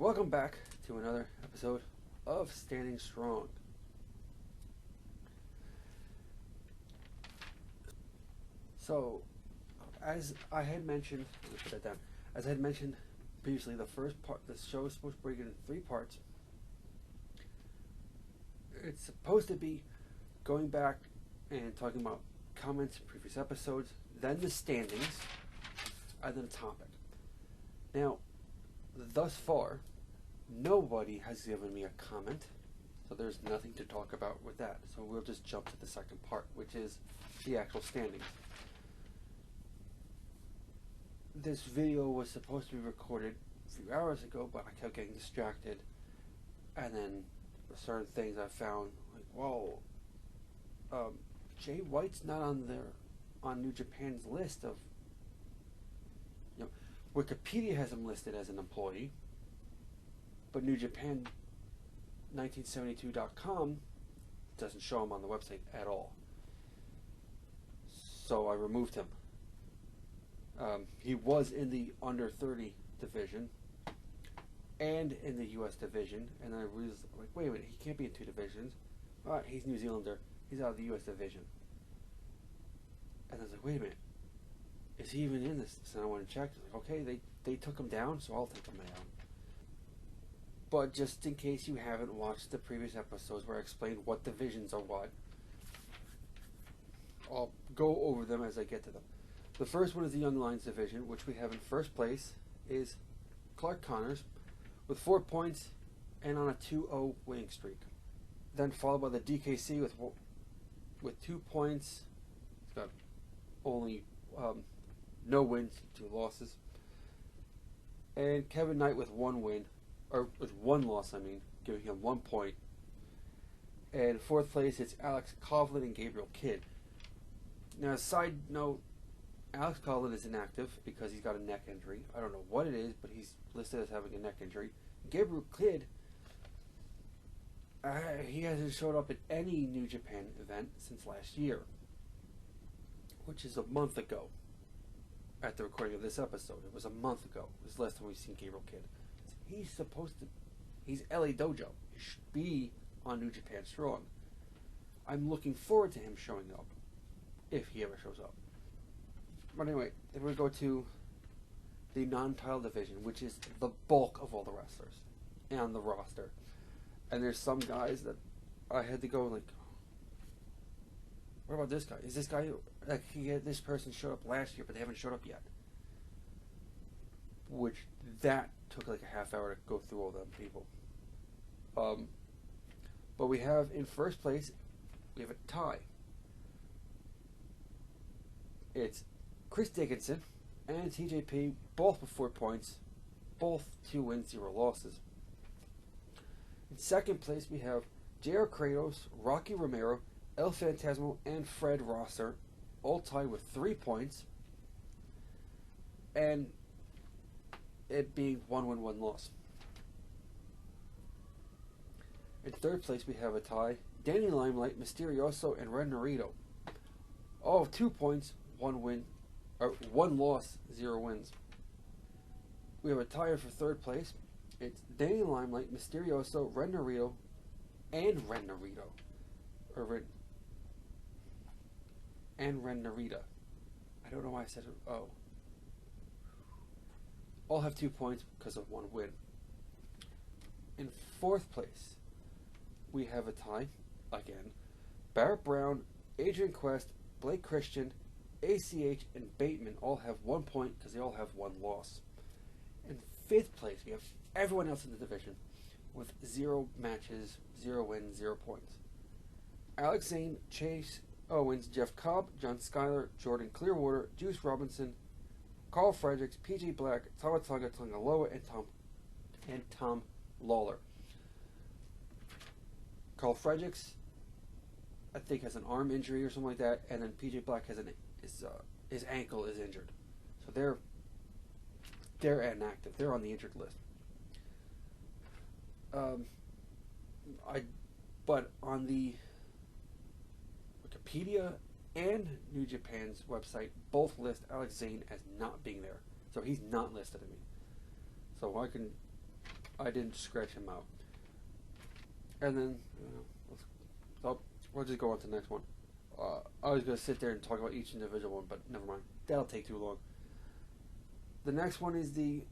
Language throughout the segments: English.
welcome back to another episode of Standing Strong. So, as I had mentioned, let me put that down. As I had mentioned previously, the first part, the show is supposed to break it in 3 parts. It's supposed to be going back and talking about comments in previous episodes, then the standings, and then a topic. Now, thus far, nobody has given me a comment, so there's nothing to talk about with that. So we'll just jump to the second part, which is the actual standings. This video was supposed to be recorded a few hours ago, but I kept getting distracted, and then certain things I found, like, whoa, Jay White's not on New Japan's list of, Wikipedia has him listed as an employee, but New Japan 1972.com doesn't show him on the website at all. So I removed him. He was in the under 30 division and in the US division, and I was like, wait a minute, he can't be in 2 divisions. He's New Zealander, he's out of the US division. And I was like, wait a minute, is he even in this? And I went and checked. I was like, okay, they took him down, so I'll take him down. But just in case you haven't watched the previous episodes where I explained what divisions are what, I'll go over them as I get to them. The first one is the Young Lions division, which we have in first place is Clark Connors with 4 points and on a 2-0 winning streak. Then followed by the DKC with 2 points. He's got only no wins, 2 losses. And Kevin Knight with 1 win, or with 1 loss, giving him 1 point. And 4th place, it's Alex Coughlin and Gabriel Kidd. Now, side note, Alex Coughlin is inactive because he's got a neck injury. I don't know what it is, but he's listed as having a neck injury. Gabriel Kidd, he hasn't showed up at any New Japan event since last year, which is a month ago. At the recording of this episode, it was a month ago. It was the last time we've seen Gabriel Kidd. He's LA Dojo. He should be on New Japan Strong. I'm looking forward to him showing up, if he ever shows up. But anyway, then we go to the non-title division, which is the bulk of all the wrestlers on the roster. And there's some guys that I had to go like, what about this guy? Is this guy, like, this person showed up last year, but they haven't showed up yet? Which, that took like a half hour to go through all them people. But we have, in first place, we have a tie. It's Chris Dickinson and TJP, both with 4 points, both 2 wins, 0 losses. In second place, we have JR Kratos, Rocky Romero, El Phantasmo, and Fred Rosser, all tied with 3 points, and it being 1 win, 1 loss. In third place, we have a tie, Danny Limelight, Mysterioso, and Red Narito, all 2 points, 1 win, or 1 loss, 0 wins. We have a tie for third place. It's Danny Limelight, Mysterioso, Red Narito, and Red Narito, or Red. And Ren Narita. I don't know why I said it. Oh. All have 2 points because of 1 win. In fourth place, we have a tie, again. Barrett Brown, Adrian Quest, Blake Christian, ACH, and Bateman all have 1 point because they all have 1 loss. In fifth place, we have everyone else in the division with 0 matches, 0 wins, 0 points. Alex Zane, Chase Owens, Jeff Cobb, John Schuyler, Jordan Clearwater, Juice Robinson, Carl Fredericks, PJ Black, Tawatonga Tongaloa, and Tom Lawler. Carl Fredericks, I think, has an arm injury or something like that, and then PJ Black has his ankle is injured, so they're inactive. They're on the injured list. But on the Wikipedia and New Japan's website both list Alex Zane as not being there, so he's not listed to me. So I didn't scratch him out. And then, we'll just go on to the next one. I was going to sit there and talk about each individual one, but never mind. That'll take too long. The next one is the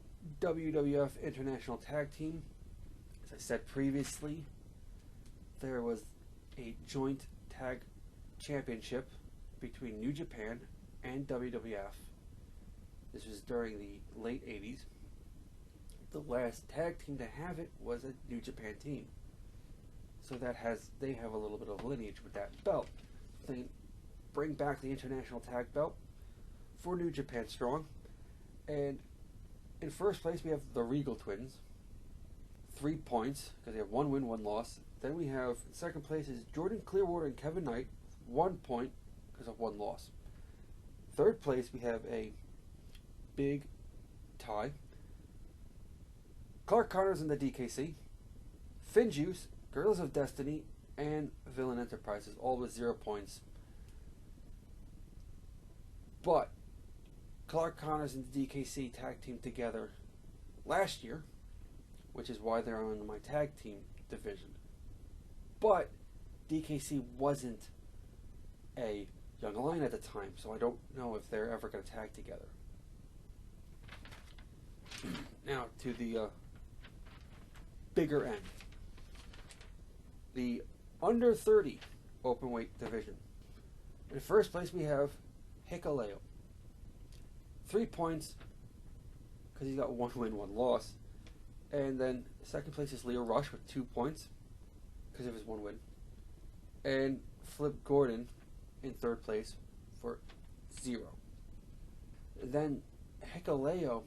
WWF International Tag Team. As I said previously, there was a joint tag championship between New Japan and WWF. This was during the late 80s. The last tag team to have it was a New Japan team. So they have a little bit of lineage with that belt. They bring back the International Tag Belt for New Japan Strong. And in first place, we have the Regal Twins. 3 points, because they have 1 win, 1 loss. Then we have, in second place is Jordan Clearwater and Kevin Knight. 1 point, because of 1 loss. Third place, we have a big tie. Clark Connors and the DKC. Finn Juice, Guerrillas of Destiny, and Villain Enterprises, all with 0 points. But Clark Connors and the DKC tag team together last year, which is why they're on my tag team division. But DKC wasn't a Young Lion at the time, so I don't know if they're ever going to tag together. Now to the bigger end. The under 30 openweight division. In first place we have Hikuleo. 3 points because he's got 1 win, 1 loss. And then second place is Leo Rush with 2 points because of his 1 win. And Flip Gordon in third place for 0. And then Hikuleo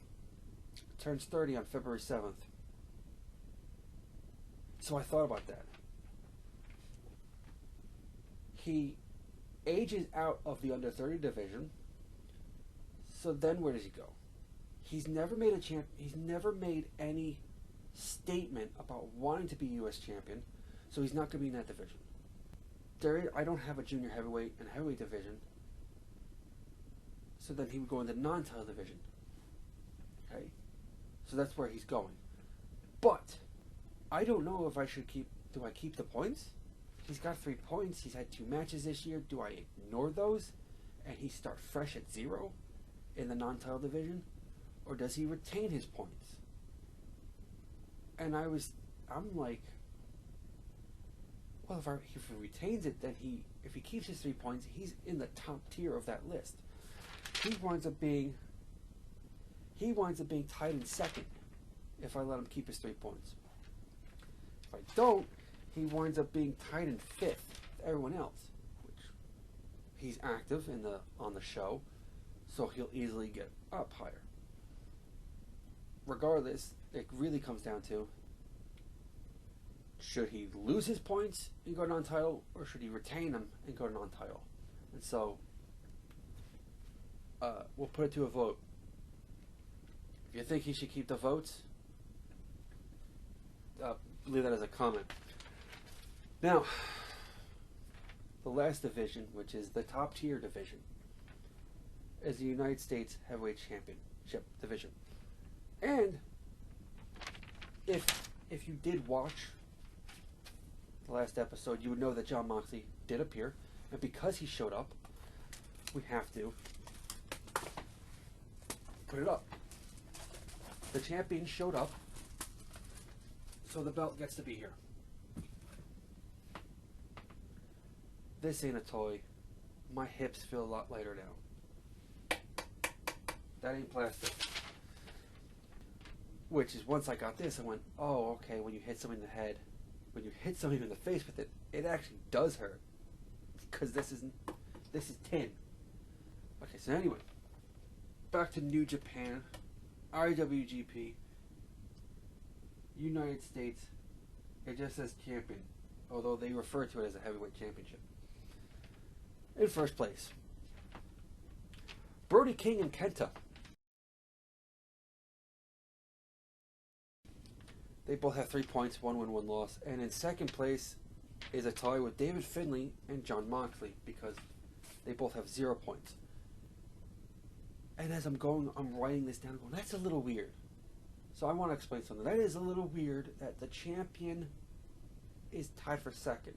turns 30 on February 7th. So I thought about that. He ages out of the under 30 division. So then where does he go? He's never made he's never made any statement about wanting to be U.S. champion, so he's not going to be in that division. I don't have a junior heavyweight and heavyweight division, so then he would go in the non-title division. Okay? So that's where he's going. But I don't know if I should do I keep the points? He's got 3 points. He's had 2 matches this year. Do I ignore those and he start fresh at 0 in the non-title division? Or does he retain his points? And I'm like, well, if he retains it, then if he keeps his 3 points, he's in the top tier of that list. He winds up being tied in second if I let him keep his 3 points. If I don't, he winds up being tied in 5th with everyone else, which he's active on the show, so he'll easily get up higher. Regardless, it really comes down to, should he lose his points and go non-title, or should he retain them and go non-title? And so, we'll put it to a vote. If you think he should keep the votes, leave that as a comment. Now, the last division, which is the top tier division, is the United States Heavyweight Championship division. And if you did watch the last episode, you would know that Jon Moxley did appear, and because he showed up, we have to put it up. The champion showed up, so the belt gets to be here. This ain't a toy. My hips feel a lot lighter now. That ain't plastic. Which is, once I got this, I went, oh, okay, when you hit somebody in the head, when you hit somebody in the face with it, it actually does hurt. Because this is tin. Okay, so anyway, back to New Japan, IWGP, United States, it just says champion, although they refer to it as a heavyweight championship. In first place, Brody King and Kenta. They both have 3 points, 1 win, 1 loss. And in second place is a tie with David Finlay and Jon Moxley, because they both have 0 points. And as I'm writing this down, going, that's a little weird. So I want to explain something. That is a little weird that the champion is tied for second.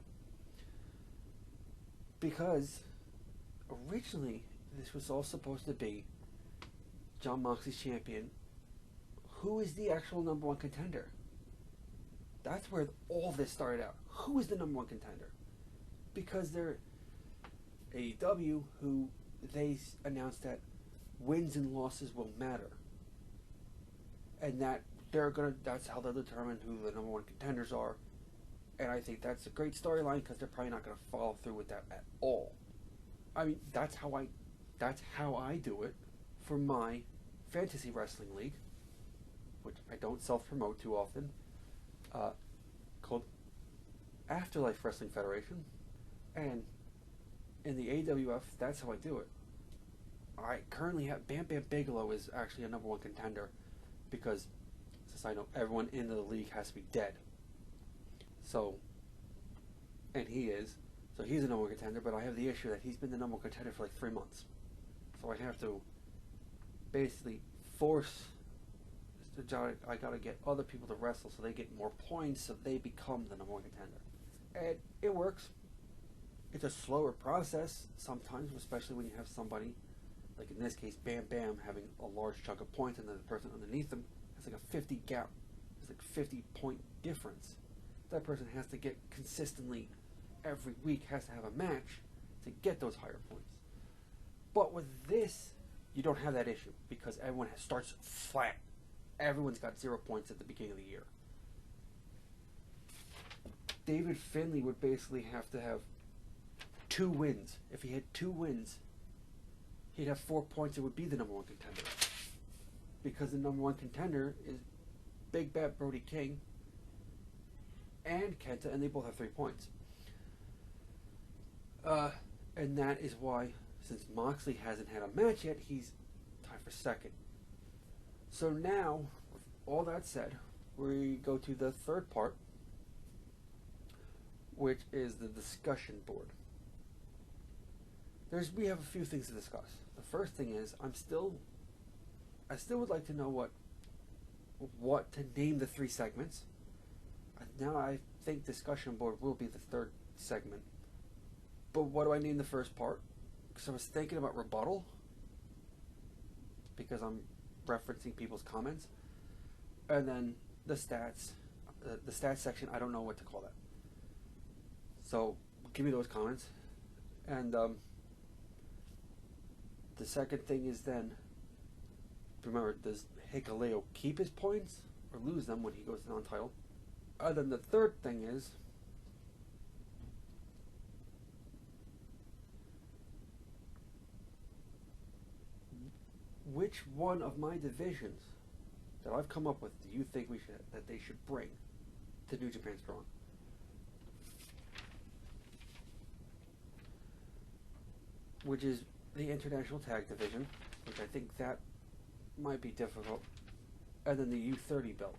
Because originally this was all supposed to be Jon Moxley's champion. Who is the actual number one contender? That's where all this started out. Who is the number one contender? Because they're AEW, who they announced that wins and losses will matter. And that that's how they'll determine who the number one contenders are. And I think that's a great storyline because they're probably not going to follow through with that at all. I mean, that's how I do it for my fantasy wrestling league, which I don't self-promote too often, called Afterlife Wrestling Federation. And in the AWF, that's how I do it. I currently have Bam Bam Bigelow is actually a number one contender because, as a side note, everyone in the league has to be dead. So, and he is. So he's a number one contender, but I have the issue that he's been the number one contender for like 3 months. So I have to basically force the job. I got to get other people to wrestle so they get more points so they become the number one contender. And it works. It's a slower process sometimes, especially when you have somebody, like in this case, Bam Bam, having a large chunk of points and then the person underneath them has like a 50 gap. It's like 50 point difference. That person has to get consistently every week, has to have a match to get those higher points. But with this, you don't have that issue because everyone starts flat. Everyone's got 0 points at the beginning of the year. David Finlay would basically have to have 2 wins. If he had 2 wins, he'd have 4 points. It would be the number one contender. Because the number one contender is Big Bad Brody King and Kenta, and they both have 3 points. And that is why, since Moxley hasn't had a match yet, he's tied for second. So now, with all that said, we go to the third part, which is the discussion board. We have a few things to discuss. The first thing is, I still would like to know what to name the 3 segments. Now I think discussion board will be the third segment. But what do I name the first part? Because I was thinking about rebuttal, because I'm referencing people's comments, and then the stats section. I don't know what to call that. So give me those comments, and the second thing is then, remember, does Hikuleo keep his points or lose them when he goes to non-title? And then the third thing is, which one of my divisions that I've come up with do you think that they should bring to New Japan Strong? Which is the International Tag Division, which I think that might be difficult, and then the U30 belt.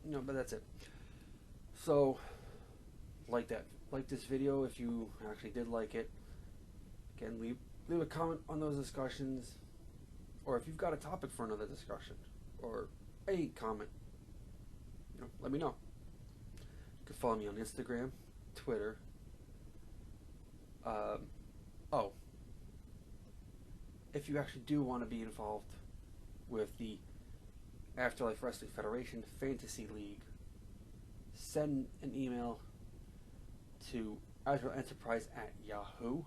No, but that's it. So, like this video if you actually did like it. Again, leave a comment on those discussions, or if you've got a topic for another discussion, or any comment, let me know. You can follow me on Instagram, Twitter. If you actually do want to be involved with the Afterlife Wrestling Federation Fantasy League, send an email to agilenterprise@yahoo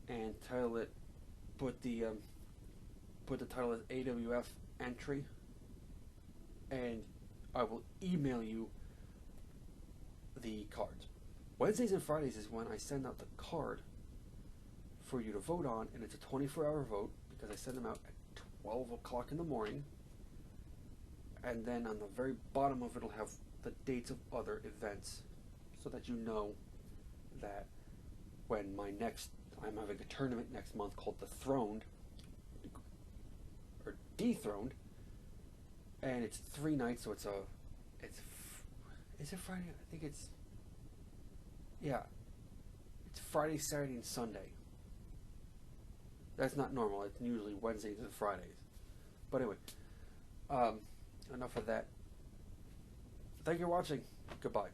and title it, put the title as AWF entry, and I will email you the cards. Wednesdays and Fridays is when I send out the card for you to vote on, and it's a 24-hour vote because I send them out at 12 o'clock in the morning, and then on the very bottom of it will have the dates of other events so that you know that when I'm having a tournament next month called The Throned, or Dethroned, and it's 3 nights, so is it Friday? I think it's Friday, Saturday, and Sunday. That's not normal. It's usually Wednesdays and Fridays. But anyway, enough of that. Thank you for watching. Goodbye.